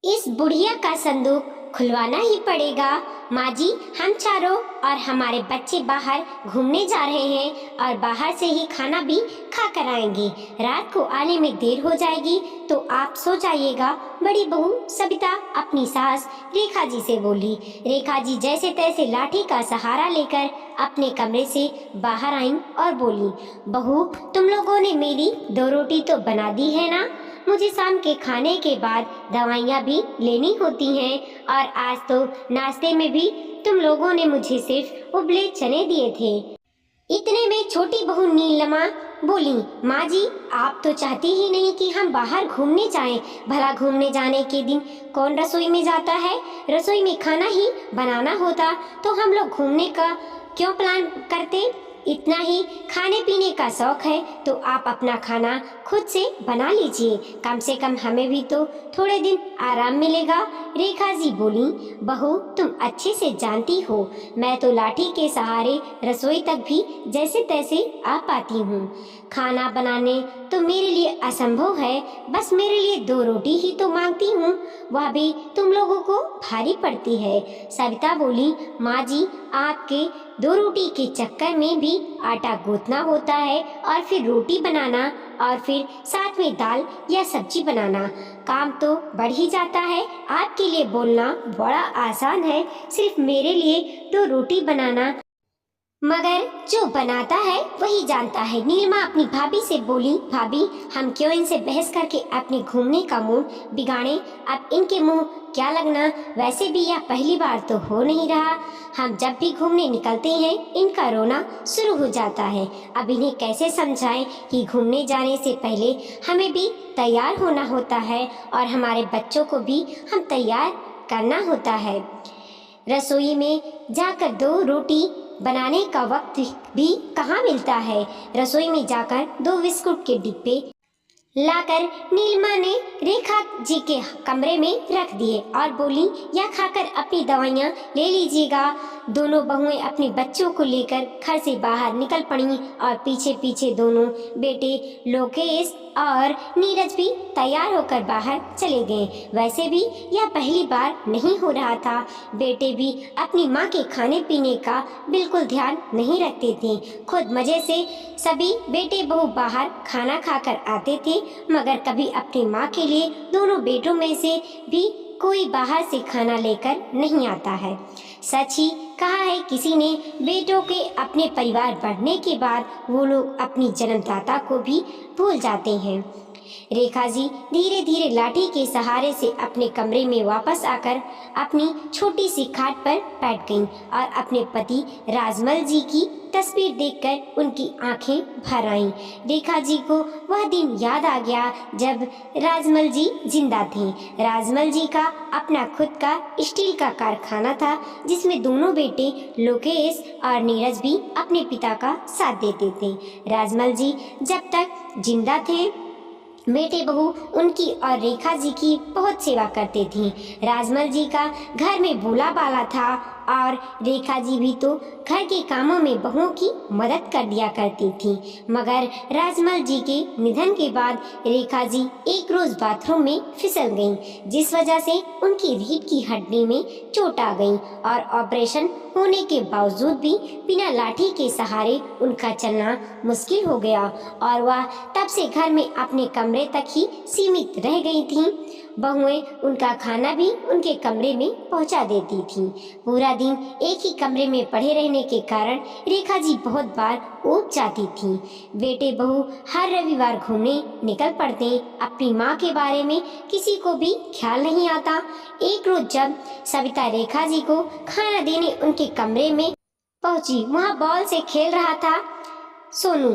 इस बुढ़िया का संदूक खुलवाना ही पड़ेगा। माँ जी, हम चारों और हमारे बच्चे बाहर घूमने जा रहे हैं और बाहर से ही खाना भी खा कर आएंगे। रात को आने में देर हो जाएगी तो आप सो जाइएगा। बड़ी बहू सविता अपनी सास रेखा जी से बोली। रेखा जी जैसे तैसे लाठी का सहारा लेकर अपने कमरे से बाहर आईं और बोली, बहू तुम लोगों ने मेरी 2 रोटी तो बना दी है ना? मुझे शाम के खाने के बाद दवाइयाँ भी लेनी होती हैं और आज तो नाश्ते में भी तुम लोगों ने मुझे सिर्फ उबले चने दिए थे। इतने में छोटी बहू नीलमा बोली, माँ जी आप तो चाहती ही नहीं कि हम बाहर घूमने जाएं। भला घूमने जाने के दिन कौन रसोई में जाता है? रसोई में खाना ही बनाना होता तो हम लोग घूमने का क्यों प्लान करते? इतना ही खाने पीने का शौक है तो आप अपना खाना खुद से बना लीजिए, कम से कम हमें भी तो थोड़े दिन आराम मिलेगा। रेखा जी बोली, बहू तुम अच्छे से जानती हो मैं तो लाठी के सहारे रसोई तक भी जैसे तैसे आ पाती हूँ। खाना बनाने तो मेरे लिए असंभव है, बस मेरे लिए 2 रोटी ही तो मांगती हूँ, वह भी तुम लोगों को भारी पड़ती है। सविता बोली, माँ जी आपके 2 रोटी के चक्कर में भी आटा गूंथना होता है और फिर रोटी बनाना और फिर साथ में दाल या सब्जी बनाना, काम तो बढ़ ही जाता है। आपके लिए बोलना बड़ा आसान है, सिर्फ मेरे लिए 2 रोटी बनाना मगर जो बनाता है वही जानता है। नीलिमा अपनी भाभी से बोली, भाभी हम क्यों इनसे बहस करके अपने घूमने का मूड बिगाड़े? अब इनके मुंह क्या लगना, वैसे भी यह पहली बार तो हो नहीं रहा। हम जब भी घूमने निकलते हैं इनका रोना शुरू हो जाता है। अब इन्हें कैसे समझाएं कि घूमने जाने से पहले हमें भी तैयार होना होता है और हमारे बच्चों को भी हम तैयार करना होता है। रसोई में जाकर 2 रोटी बनाने का वक्त भी कहाँ मिलता है। रसोई में जाकर 2 बिस्कुट के डिब्बे लाकर नीलिमा ने रेखा जी के कमरे में रख दिए और बोली, यह खाकर अपनी दवाइयाँ ले लीजिएगा। दोनों बहुएं अपने बच्चों को लेकर घर से बाहर निकल पड़ी और पीछे पीछे दोनों बेटे लोकेश और नीरज भी तैयार होकर बाहर चले गए। वैसे भी यह पहली बार नहीं हो रहा था। बेटे भी अपनी माँ के खाने पीने का बिल्कुल ध्यान नहीं रखते थे। खुद मजे से सभी बेटे बहू बाहर खाना खाकर आते थे, मगर कभी अपनी माँ के लिए दोनों बेटों में से भी कोई बाहर से खाना लेकर नहीं आता है। सच ही कहा है किसी ने, बेटों के अपने परिवार बढ़ने के बाद वो लोग अपनी जन्मदाता को भी भूल जाते हैं। रेखा जी धीरे धीरे लाठी के सहारे से अपने कमरे में वापस आकर अपनी छोटी सी खाट पर बैठ गईं और अपने पति राजमल जी की तस्वीर देखकर उनकी आंखें भर आईं। रेखा जी को वह दिन याद आ गया जब राजमल जी जिंदा थे। राजमल जी का अपना खुद का स्टील का कारखाना था जिसमें दोनों बेटे लोकेश और नीरज भी अपने पिता का साथ देते थे। राजमल जी जब तक जिंदा थे बेटे बहू उनकी और रेखा जी की बहुत सेवा करते थे। राजमल जी का घर में बोला बाला था और रेखा जी भी तो घर के कामों में बहुओं की मदद कर दिया करती थी। मगर राजमल जी के निधन के बाद रेखा जी एक रोज बाथरूम में फिसल गईं, जिस वजह से उनकी रीढ़ की हड्डी में चोट आ गई और ऑपरेशन होने के बावजूद भी बिना लाठी के सहारे उनका चलना मुश्किल हो गया और वह तब से घर में अपने कमरे तक ही सीमित रह गई थीं। बहुएं उनका खाना भी उनके कमरे में पहुंचा देती थीं। पूरा दिन एक ही कमरे में पड़े रहने के कारण रेखा जी बहुत बार ऊब जाती थीं। बेटे बहू हर रविवार घूमने निकल पड़ते। अपनी माँ के बारे में किसी को भी ख्याल नहीं आता। एक रोज जब सविता रेखा जी को खाना देने उनके कमरे में पहुंची, वहाँ बॉल से खेल रहा था सोनू।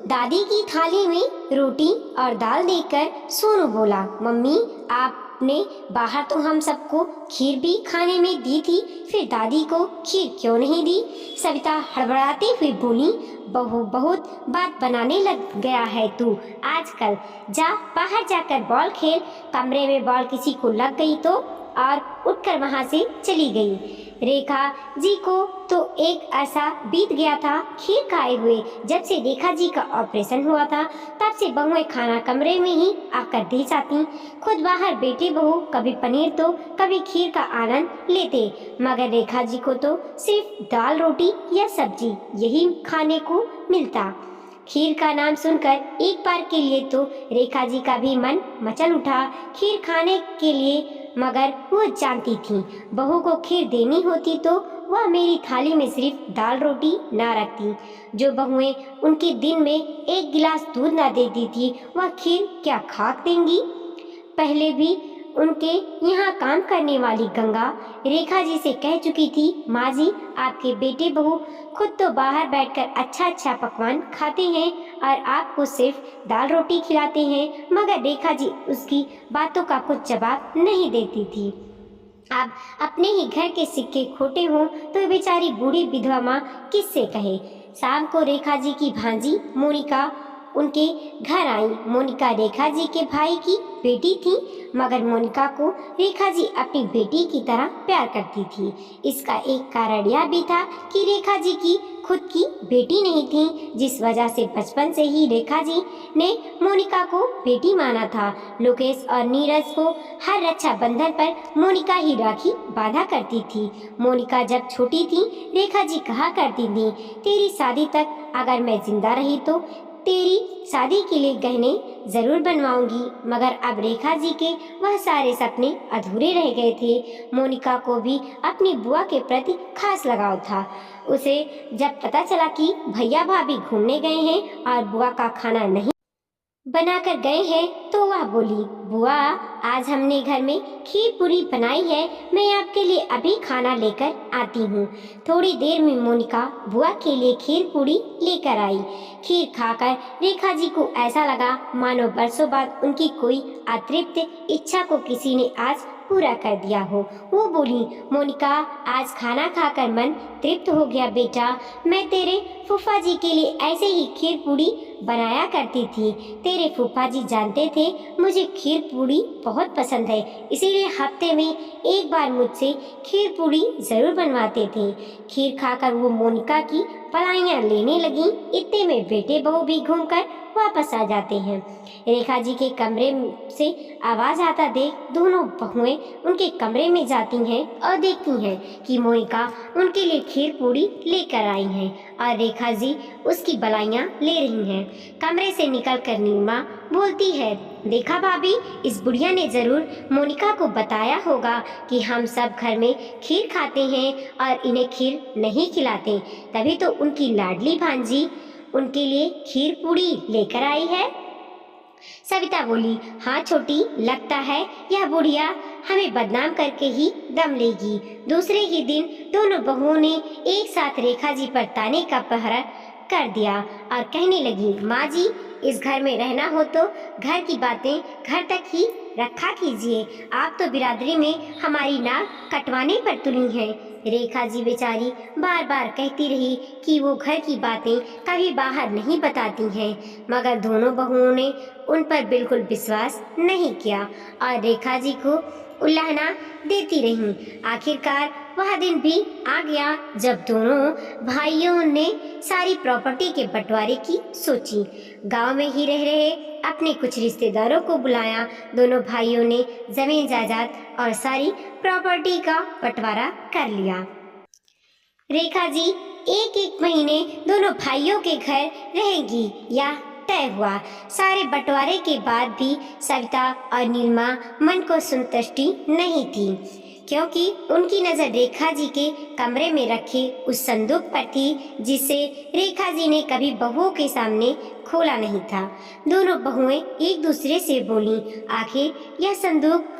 दादी की थाली में रोटी और दाल देखकर सोनू बोला, मम्मी आपने बाहर तो हम सबको खीर भी खाने में दी थी, फिर दादी को खीर क्यों नहीं दी? सविता हड़बड़ाते हुए बोली, बहू बहुत बात बनाने लग गया है तू आजकल। जा बाहर जाकर बॉल खेल। कमरे में बॉल किसी को लग गई तो और उठकर वहां से चली गई। रेखा जी को तो एक ऐसा बीत गया था खीर खाए हुए। जब से रेखा जी का ऑपरेशन हुआ था तब से बहुएं खाना कमरे में ही आकर दे जाती। खुद बाहर बेटे बहू कभी पनीर तो कभी खीर का आनंद लेते, मगर रेखा जी को तो सिर्फ दाल रोटी या सब्जी यही खाने को मिलता। खीर का नाम सुनकर एक बार के लिए तो रेखा जी का भी मन मचल उठा खीर खाने के लिए, मगर वो जानती थी बहू को खीर देनी होती तो वह मेरी थाली में सिर्फ दाल रोटी ना रखती। जो बहुएं उनके दिन में एक गिलास दूध ना देती थी वह खीर क्या खाक देंगी। पहले भी उनके यहाँ काम करने वाली गंगा रेखा जी से कह चुकी थी, माँ जी आपके बेटे बहू खुद तो बाहर बैठकर अच्छा अच्छा पकवान खाते हैं और आपको सिर्फ दाल रोटी खिलाते हैं, मगर रेखा जी उसकी बातों का कुछ जवाब नहीं देती थी। अब अपने ही घर के सिक्के खोटे हों तो बेचारी बूढ़ी विधवा माँ किससे कहे। शाम को रेखा जी की भांजी मोनिका उनके घर आई। मोनिका रेखा जी के भाई की बेटी थी, मगर मोनिका को रेखा जी अपनी बेटी की तरह प्यार करती थी। इसका एक कारण यह भी था कि रेखा जी की खुद की बेटी नहीं थी, जिस वजह से बचपन से ही रेखा जी ने मोनिका को बेटी माना था। लोकेश और नीरज को हर रक्षाबंधन पर मोनिका ही राखी बांधा करती थी। मोनिका जब छोटी थी रेखा जी कहा करती थी, तेरी शादी तक अगर मैं जिंदा रही तो तेरी शादी के लिए गहने जरूर बनवाऊंगी, मगर अब रेखा जी के वह सारे सपने अधूरे रह गए थे। मोनिका को भी अपनी बुआ के प्रति खास लगाव था। उसे जब पता चला कि भैया भाभी घूमने गए हैं और बुआ का खाना नहीं बनाकर गए हैं तो वह बोली, बुआ आज हमने घर में खीर पूरी बनाई है, मैं आपके लिए अभी खाना लेकर आती हूँ। थोड़ी देर में मोनिका बुआ के लिए खीर पूरी लेकर आई। खीर खाकर रेखा जी को ऐसा लगा मानो बरसों बाद उनकी कोई अतृप्त इच्छा को किसी ने आज पूरा कर दिया हो। वो बोली, मोनिका आज खाना खाकर मन तृप्त हो गया बेटा, मैं तेरे फूफा जी के लिए ऐसे ही खीर पूरी बनाया करती थी। तेरे फूफा जी जानते थे मुझे खीर पूरी बहुत पसंद है, इसीलिए हफ्ते में एक बार मुझसे खीर पूरी जरूर बनवाते थे। खीर खाकर वो मोनिका की पलाइयाँ लेने लगी। इतने में बेटे बहू भी घूमकर वापस आ जाते हैं। रेखा जी के कमरे से आवाज आता देख दोनों बहुएं उनके कमरे में जाती हैं और देखती हैं कि मोनिका उनके लिए खीर पूरी लेकर आई हैं और रेखा जी उसकी बलाइयाँ ले रही हैं। कमरे से निकलकर नीलिमा बोलती है, देखा भाभी, इस बुढ़िया ने जरूर मोनिका को बताया होगा कि हम सब घर में खीर खाते हैं और इन्हें खीर नहीं खिलाते, तभी तो उनकी लाडली भांजी उनके लिए खीर पूरी लेकर आई है। सविता बोली, हाँ छोटी, लगता है यह बुढ़िया हमें बदनाम करके ही दम लेगी। दूसरे ही दिन दोनों बहुओं ने एक साथ रेखा जी पर ताने का पहरा कर दिया और कहने लगी, माँ जी इस घर में रहना हो तो घर की बातें घर तक ही रखा कीजिए, आप तो बिरादरी में हमारी नाक कटवाने पर तुली हैं। रेखा जी बेचारी बार बार कहती रही कि वो घर की बातें कभी बाहर नहीं बताती हैं, मगर दोनों बहुओं ने उन पर बिल्कुल विश्वास नहीं किया और रेखा जी को उल्लाहना देती रहीं। आखिरकार वह दिन भी आ गया जब दोनों भाइयों ने सारी प्रॉपर्टी के बंटवारे की सोची। गांव में ही रह रहे अपने कुछ रिश्तेदारों को बुलाया। दोनों भाइयों ने जमीन जायदाद और सारी प्रॉपर्टी का बंटवारा कर लिया। रेखा जी एक एक महीने दोनों भाइयों के घर रहेंगी या तय हुआ। सारे बंटवारे के बाद भी सविता और नीलिमा मन को संतुष्टि नहीं थी, क्योंकि उनकी नजर रेखा जी के कमरे में रखे उस संदूक पर थी जिसे रेखा जी ने कभी बहुओं के सामने खोला नहीं था। दोनों बहुएं एक दूसरे से बोली, आखिर यह संदूक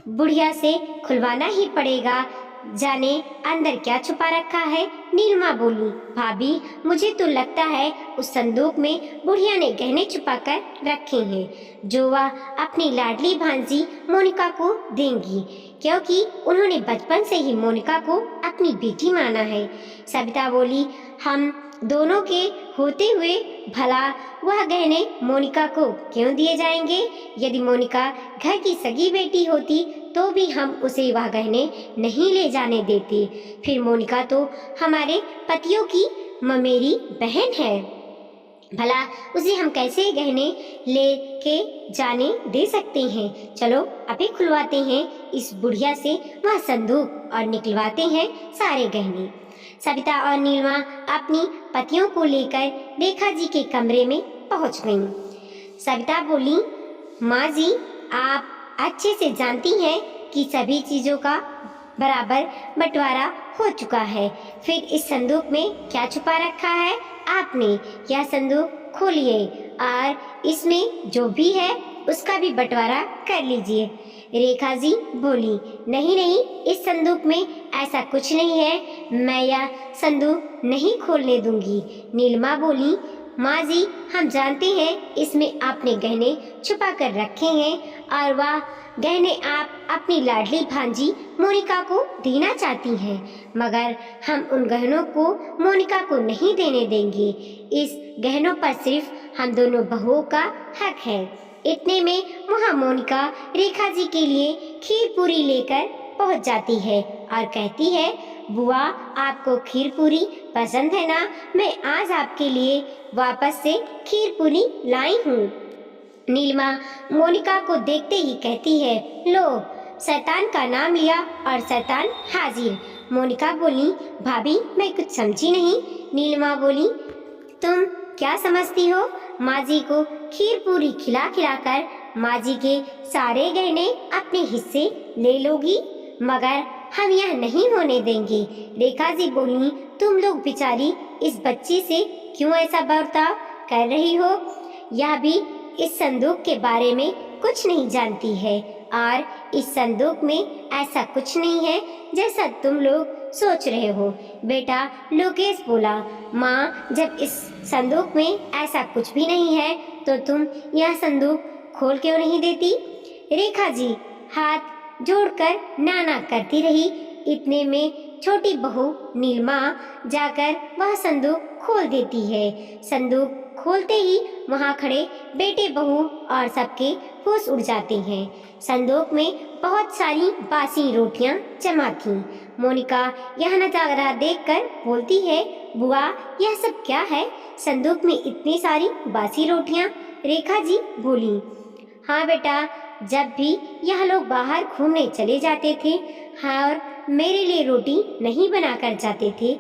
बुढ़िया से खुलवाना ही पड़ेगा, जाने अंदर क्या छुपा रखा है। नीलिमा बोली, भाभी मुझे तो लगता है उस संदूक में बुढ़िया ने गहने छुपा कर रखे हैं जो वह अपनी लाडली भांजी मोनिका को देंगी, क्योंकि उन्होंने बचपन से ही मोनिका को अपनी बेटी माना है। सविता बोली, हम दोनों के होते हुए भला वह गहने मोनिका को क्यों दिए जाएंगे? यदि मोनिका घर की सगी बेटी होती तो भी हम उसे वह गहने नहीं ले जाने देते। फिर मोनिका तो हमारे पतियों की ममेरी बहन है। भला उसे हम कैसे गहने लेके जाने दे सकते हैं। चलो अभी खुलवाते हैं इस बुढ़िया से वह संदूक और निकलवाते हैं सारे गहने। सविता और नीलिमा अपनी पतियों को लेकर रेखा जी के कमरे में पहुंच गईं। सविता बोली, माँ जी, आप अच्छे से जानती हैं कि सभी चीजों का बराबर बंटवारा हो चुका है। फिर इस संदूक में क्या छुपा रखा है आपने? यह संदूक खोलिए और इसमें जो भी है उसका भी बंटवारा कर लीजिए। रेखा जी बोली, नहीं नहीं, इस संदूक में ऐसा कुछ नहीं है, मैं यह संदूक नहीं खोलने दूंगी। नीलिमा बोली, माँ जी, हम जानते हैं इसमें आपने गहने छुपा कर रखे हैं और वह गहने आप अपनी लाडली भांजी मोनिका को देना चाहती हैं, मगर हम उन गहनों को मोनिका को नहीं देने देंगे। इस गहनों पर सिर्फ हम दोनों बहुओं का हक है। इतने में वहाँ मोनिका रेखा जी के लिए खीर पूरी लेकर पहुँच जाती है और कहती है, बुआ, आपको खीर पूरी पसंद है ना? मैं आज आपके लिए वापस से खीर पूरी लाई हूँ। नीलिमा मोनिका को देखते ही कहती है, लो, शैतान का नाम लिया और शैतान हाजिर। मोनिका बोली, भाभी, मैं कुछ समझी नहीं। नीलिमा बोली, तुम क्या समझती हो? माँ जी को खीर पूरी खिला खिलाकर माँ जी के सारे गहने अपने हिस्से ले लोगी, मगर हम यह नहीं होने देंगे। रेखा जी बोली, तुम लोग बेचारी इस बच्ची से क्यों ऐसा बर्ताव कर रही हो? यह भी इस संदूक के बारे में कुछ नहीं जानती है और इस संदूक में ऐसा कुछ नहीं है जैसा तुम लोग सोच रहे हो। बेटा लोकेश बोला, माँ, जब इस संदूक में ऐसा कुछ भी नहीं है तो तुम यह संदूक खोल क्यों नहीं देती? रेखा जी हाथ जोड़कर नाना करती रही। इतने में छोटी बहू नीलिमा जाकर वह संदूक खोल देती है। संदूक खोलते ही वहाँ खड़े बेटे बहू और सबके होश उड़ जाते हैं। संदूक में बहुत सारी बासी रोटियां जमा थीं। मोनिका यह नजारा देखकर बोलती है, बुआ, यह सब क्या है? संदूक में इतनी सारी बासी रोटियां। रेखा जी बोली, हाँ बेटा, जब भी यह लोग बाहर घूमने चले जाते थे और मेरे लिए रोटी नहीं बनाकर जाते थे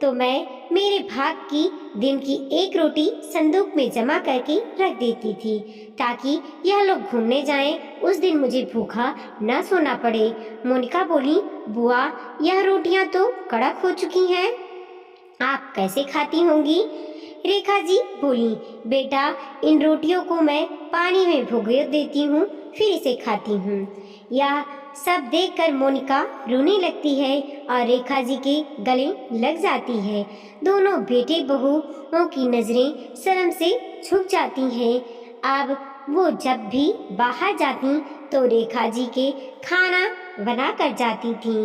तो मैं मेरे भाग की दिन की एक रोटी संदूक में जमा करके रख देती थी ताकि यह लोग घूमने जाएं, उस दिन मुझे भूखा न सोना पड़े। मोनिका बोली, बुआ, यह रोटियां तो कड़क हो चुकी हैं, आप कैसे खाती होंगी? रेखा जी बोली, बेटा, इन रोटियों को मैं पानी में भिगो देती हूँ, फिर इसे खाती हूँ। यह सब देखकर मोनिका रोने लगती है और रेखा जी के गले लग जाती है। दोनों बेटे बहुओं की नजरें शर्म से झुक जाती हैं। अब वो जब भी बाहर जाती तो रेखा जी के खाना बना कर जाती थी।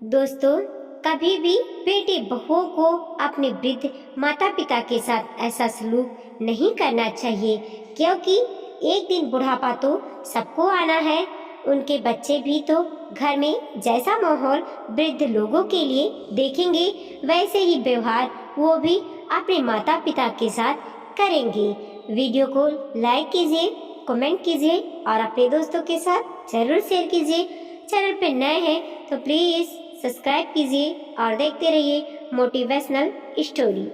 दोस्तों, कभी भी बेटे बहुओं को अपने वृद्ध माता पिता के साथ ऐसा सलूक नहीं करना चाहिए, क्योंकि एक दिन बुढ़ापा तो सबको आना है। उनके बच्चे भी तो घर में जैसा माहौल वृद्ध लोगों के लिए देखेंगे वैसे ही व्यवहार वो भी अपने माता पिता के साथ करेंगे। वीडियो को लाइक कीजिए, कमेंट कीजिए और अपने दोस्तों के साथ जरूर शेयर कीजिए। चैनल पर नए हैं तो प्लीज़ सब्सक्राइब कीजिए और देखते रहिए मोटिवेशनल स्टोरी।